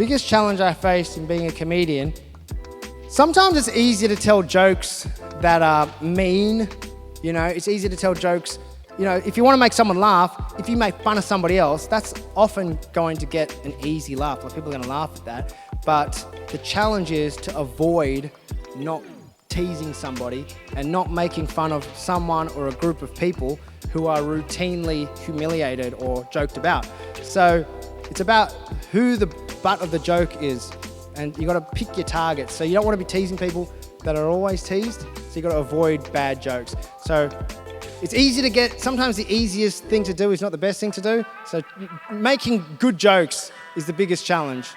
biggest challenge I faced in being a comedian, sometimes it's easier to tell jokes that are mean. You know, it's easier to tell jokes. You know, if you want to make someone laugh, if you make fun of somebody else, that's often going to get an easy laugh. Like, people are going to laugh at that. But the challenge is to avoid not teasing somebody and not making fun of someone or a group of people who are routinely humiliated or joked about. So it's about who the butt of the joke is, and you got to pick your targets. So you don't want to be teasing people that are always teased, so you got to avoid bad jokes. So it's easy to get, sometimes the easiest thing to do is not the best thing to do. So making good jokes is the biggest challenge.